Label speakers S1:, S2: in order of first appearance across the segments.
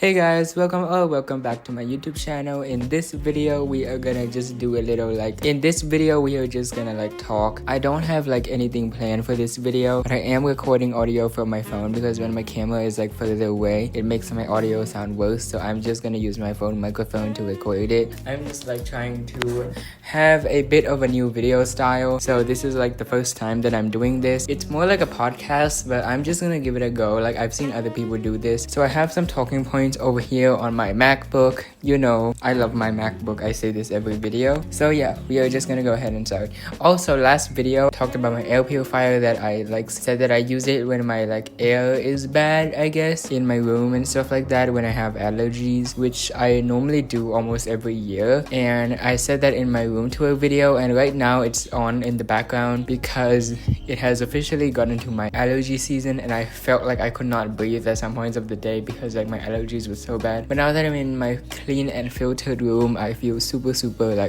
S1: Hey guys, welcome back to my YouTube channel. In this video we are gonna just do a little talk. I don't have anything planned for this video, but I am recording audio from my phone because when my camera is further away, it makes my audio sound worse. So I'm just gonna use my phone microphone to record it. I'm just trying to have a bit of a new video style. So this is the first time that I'm doing this. It's more like a podcast, but I'm just gonna give it a go. I've seen other people do this. So I have some talking points over here on my MacBook. You know, I love my MacBook. I say this every video. So yeah, we are just gonna go ahead and start. Also, last video I talked about my air purifier that I said that I use it when my air is bad, I guess, in my room and stuff like that when I have allergies, which I normally do almost every year. And I said that in my room tour video, and right now it's on in the background because it has officially gotten to my allergy season, and I felt like I could not breathe at some points of the day because my allergies was so bad. But now that I'm in my clean and filtered room, I feel super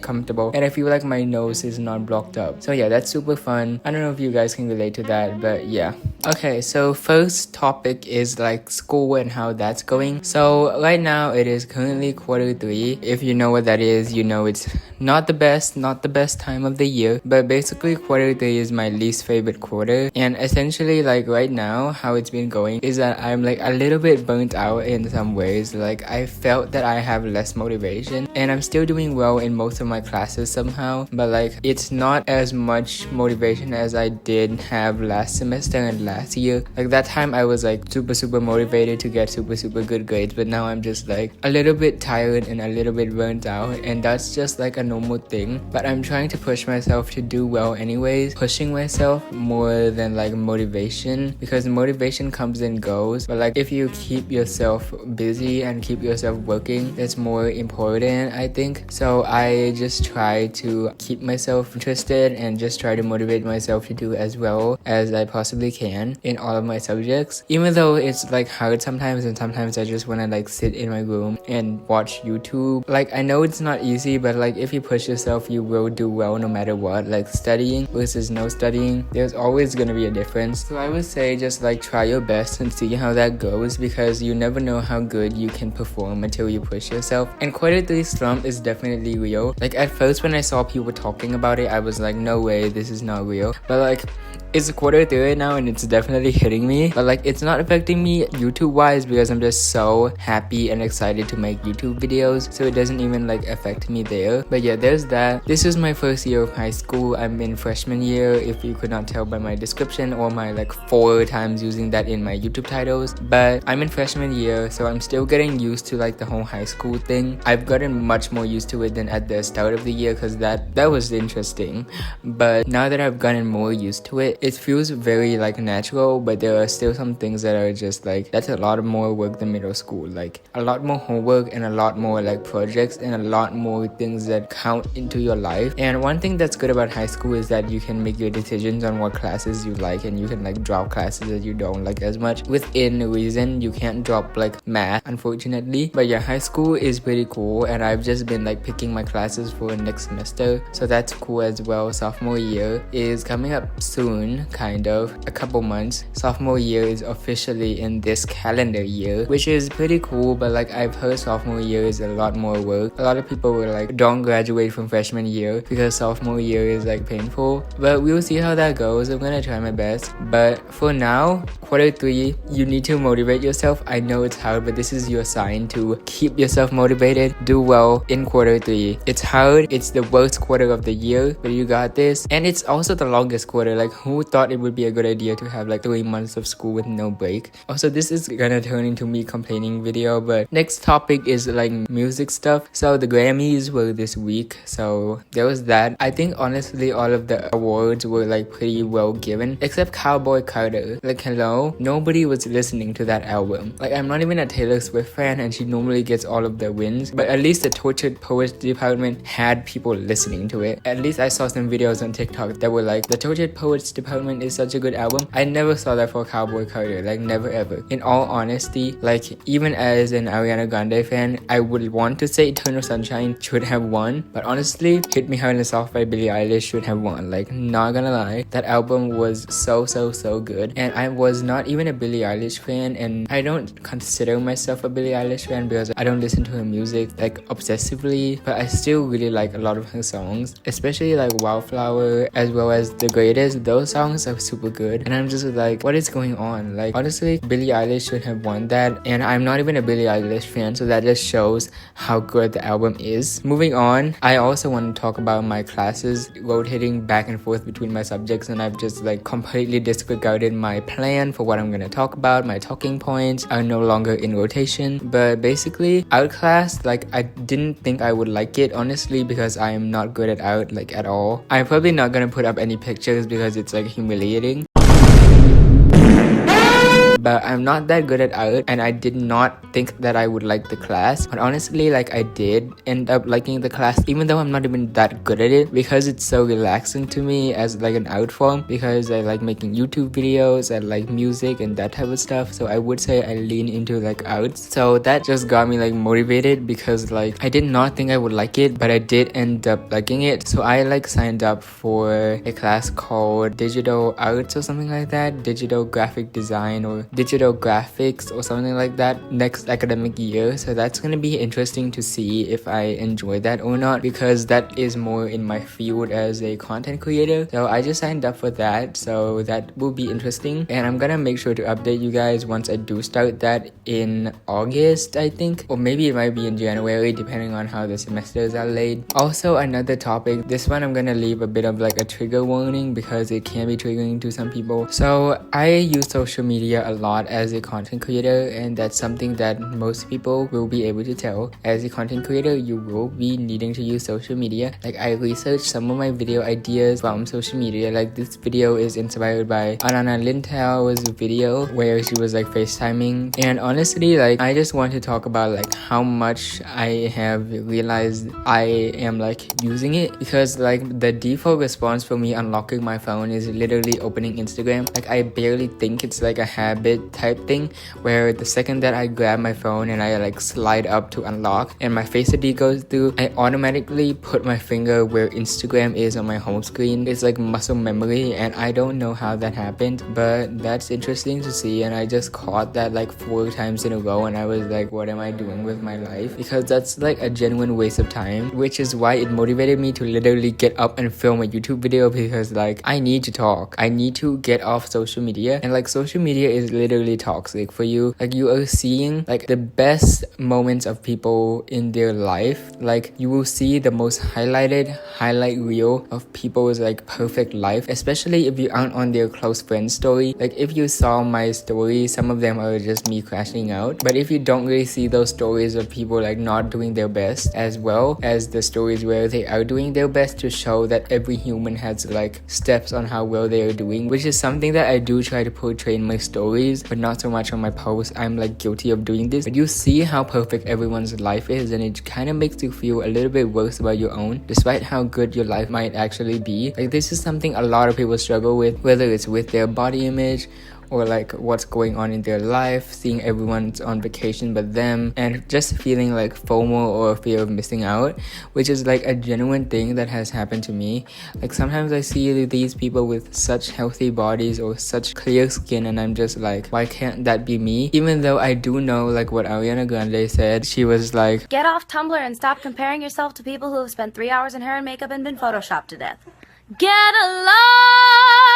S1: comfortable, and I feel like my nose is not blocked up. So yeah, that's super fun. I don't know if you guys can relate to that, but yeah. Okay, so first topic is school and how that's going. So right now it is currently quarter 3. If you know what that is, you know it's not the best time of the year, but basically quarter 3 is my least favorite quarter. And essentially right now how it's been going is that I'm a little bit burnt out in some ways. I felt that I have less motivation, and I'm still doing well in most of my classes somehow, but it's not as much motivation as I did have last semester and last year. That time I was super motivated to get super good grades, but now I'm just a little bit tired and a little bit burnt out, and that's just a normal thing. But I'm trying to push myself to do well anyways, pushing myself more than motivation, because motivation comes and goes, but if you keep yourself busy and keep yourself working, that's more important, I think. So I just try to keep myself interested and just try to motivate myself to do as well as I possibly can in all of my subjects, even though it's hard sometimes, and sometimes I just want to sit in my room and watch YouTube. I know it's not easy, but if you push yourself, you will do well no matter what. Studying versus no studying, there's always gonna be a difference. So I would say just try your best and see how that goes, because you never know how good you can perform until you push yourself. And quarter 3 slump is definitely real. At first when I saw people talking about it, I was no way, this is not real. But it's quarter 3 right now, and it's definitely hitting me, but it's not affecting me YouTube wise because I'm just so happy and excited to make YouTube videos, so it doesn't even affect me there. But yeah, there's that. This is my first year of high school. I'm in freshman year, if you could not tell by my description or my 4 times using that in my YouTube titles. But I'm in freshman year, so I'm still getting used to the whole high school thing. I've gotten much more used to it than at the start of the year, because that was interesting. But now that I've gotten more used to it, it feels very natural, but there are still some things that are just that's a lot more work than middle school. A lot more homework and a lot more projects and a lot more things that count into your life. And one thing that's good about high school is that you can make your decisions on what classes you like, and you can drop classes that you don't like as much within reason. You can't drop math, unfortunately. But yeah, high school is pretty cool, and I've just been picking my classes for next semester, so that's cool as well. Sophomore year is coming up soon, kind of a couple months. Sophomore year is officially in this calendar year, which is pretty cool. But I've heard sophomore year is a lot more work. A lot of people were don't graduate from freshman year because sophomore year is painful, but we'll see how that goes. I'm gonna try my best. But for now, quarter 3, you need to motivate yourself. I know it's hard, but this is your sign to keep yourself motivated. Do well in quarter 3. It's hard, it's the worst quarter of the year, but you got this. And it's also the longest quarter. Who thought it would be a good idea to have 3 months of school with no break? Also, this is gonna turn into me complaining video, but next topic is music stuff. So the Grammys were this week, so there was that. I think honestly all of the awards were pretty well given, except Cowboy Carter. Hello, nobody was listening to that album. I'm not even a Taylor Swift fan, and she normally gets all of the wins, but at least the Tortured Poets department had people listening to it. At least I saw some videos on TikTok that were the Tortured Poets department Department is such a good album. I never saw that for Cowboy Carter, like never ever. In all honesty, like even as an Ariana Grande fan, I would want to say Eternal Sunshine should have won, but honestly, Hit Me Hard and Soft by Billie Eilish should have won. Like, not gonna lie, that album was so good. And I was not even a Billie Eilish fan, and I don't consider myself a Billie Eilish fan because I don't listen to her music like obsessively, but I still really like a lot of her songs, especially like Wildflower as well as The Greatest. Those songs are super good, and I'm just like, what is going on? Like, honestly, Billie Eilish should have won that, and I'm not even a Billie Eilish fan, so that just shows how good the album is. Moving on, I also want to talk about my classes rotating back and forth between my subjects, and I've just like completely disregarded my plan for what I'm gonna talk about. My talking points are no longer in rotation, but basically art class, like I didn't think I would like it honestly because I am not good at art like at all. I'm probably not gonna put up any pictures because it's like humiliating, but I'm not that good at art, and I did not think that I would like the class, but honestly, like I did end up liking the class even though I'm not even that good at it, because it's so relaxing to me as like an art form, because I like making YouTube videos, I like music and that type of stuff. So I would say I lean into like arts, so that just got me like motivated, because like I did not think I would like it, but I did end up liking it. So I like signed up for a class called Digital Arts or something like that, Digital Graphic Design or Digital Graphics or something like that, next academic year. So that's gonna be interesting to see if I enjoy that or not, because that is more in my field as a content creator. So I just signed up for that, so that will be interesting, and I'm gonna make sure to update you guys once I do start that in August, I think, or maybe it might be in January depending on how the semesters are laid. Also, another topic, this one I'm gonna leave a bit of like a trigger warning because it can be triggering to some people. So I use social media a lot as a content creator, and that's something that most people will be able to tell. As a content creator, you will be needing to use social media. Like I researched some of my video ideas from social media. Like this video is inspired by Ariana Lintel's video where she was like FaceTiming, and honestly, like I just want to talk about like how much I have realized I am like using it, because like the default response for me unlocking my phone is literally opening Instagram. Like I barely think it's like a habit type thing, where the second that I grab my phone and I like slide up to unlock and my Face ID goes through, I automatically put my finger where Instagram is on my home screen. It's like muscle memory, and I don't know how that happened, but that's interesting to see. And I just caught that like 4 times in a row, and I was like, what am I doing with my life? Because that's like a genuine waste of time, which is why it motivated me to literally get up and film a YouTube video, because like I need to talk, I need to get off social media. And like social media is literally toxic for you. Like you are seeing like the best moments of people in their life. Like you will see the most highlighted highlight reel of people's like perfect life, especially if you aren't on their close friend story. Like if you saw my story, some of them are just me crashing out, but if you don't really see those stories of people like not doing their best, as well as the stories where they are doing their best, to show that every human has like steps on how well they are doing, which is something that I do try to portray in my stories, but not so much on my posts. I'm like guilty of doing this, but you see how perfect everyone's life is, and it kind of makes you feel a little bit worse about your own, despite how good your life might actually be. Like this is something a lot of people struggle with, whether it's with their body image or like what's going on in their life, seeing everyone's on vacation but them, and just feeling like FOMO or fear of missing out, which is like a genuine thing that has happened to me. Like sometimes I see these people with such healthy bodies or such clear skin, and I'm just like, why can't that be me? Even though I do know like what Ariana Grande said, she was like,
S2: get off Tumblr and stop comparing yourself to people who have spent 3 hours in hair and makeup and been photoshopped to death. Get along!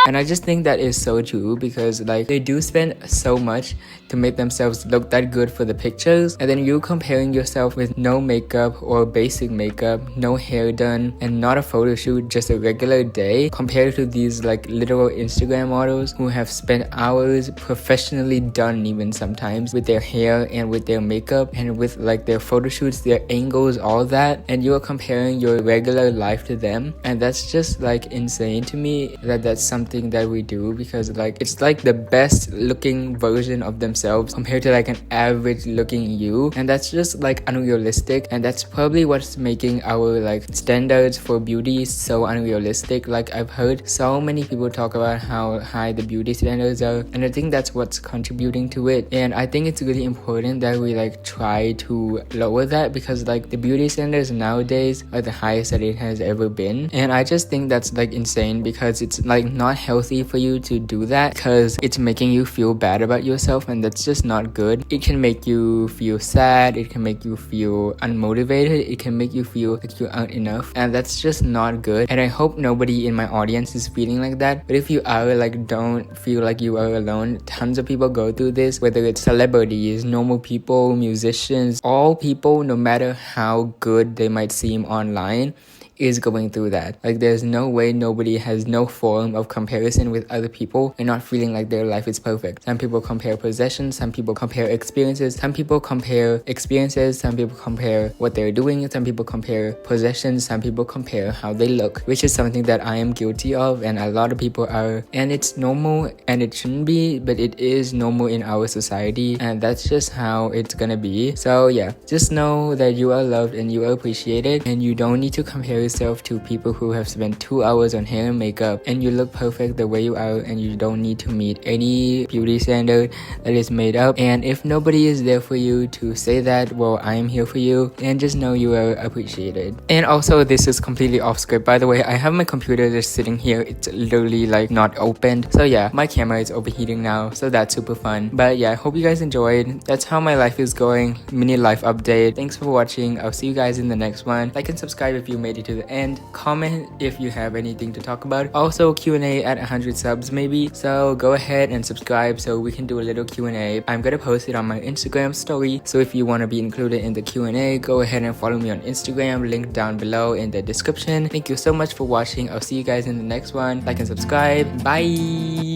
S1: And I just think that is so true, because like they do spend so much to make themselves look that good for the pictures, and then you comparing yourself with no makeup or basic makeup, no hair done, and not a photo shoot, just a regular day, compared to these like literal Instagram models who have spent hours professionally done, even sometimes, with their hair and with their makeup and with like their photo shoots, their angles, all that, and you're comparing your regular life to them. And that's just like like insane to me that that's something that we do, because like it's like the best looking version of themselves compared to like an average looking you, and that's just like unrealistic. And that's probably what's making our like standards for beauty so unrealistic. Like I've heard so many people talk about how high the beauty standards are, and I think that's what's contributing to it. And I think it's really important that we like try to lower that, because like the beauty standards nowadays are the highest that it has ever been. And I just think that's like insane, because it's like not healthy for you to do that, because it's making you feel bad about yourself, and that's just not good. It can make you feel sad, it can make you feel unmotivated, it can make you feel like you aren't enough, and that's just not good. And I hope nobody in my audience is feeling like that. But if you are, like, don't feel like you are alone. Tons of people go through this, whether it's celebrities, normal people, musicians, all people, no matter how good they might seem online, is going through that. Like there's no way nobody has no form of comparison with other people and not feeling like their life is perfect. Some people compare possessions, some people compare experiences, some people compare what they're doing, some people compare possessions, some people compare how they look, which is something that I am guilty of, and a lot of people are. And it's normal, and it shouldn't be, but it is normal in our society, and that's just how it's gonna be. So yeah, just know that you are loved and you are appreciated, and you don't need to compare yourself to people who have spent 2 hours on hair and makeup, and you look perfect the way you are, and you don't need to meet any beauty standard that is made up. And if nobody is there for you to say that, well, I am here for you, and just know you are appreciated. And also, this is completely off script, by the way. I have my computer just sitting here, it's literally like not opened, so yeah, my camera is overheating now, so that's super fun. But yeah, I hope you guys enjoyed. That's how my life is going, mini life update. Thanks for watching. I'll see you guys in the next one. Like and subscribe if you made it to the end. Comment if you have anything to talk about. Also, Q&A at 100 subs maybe, so go ahead and subscribe so we can do a little Q&A. I'm gonna post it on my Instagram story, so if you want to be included in the Q&A, go ahead and follow me on Instagram, link down below in the description. Thank you so much for watching. I'll see you guys in the next one. Like and subscribe. Bye.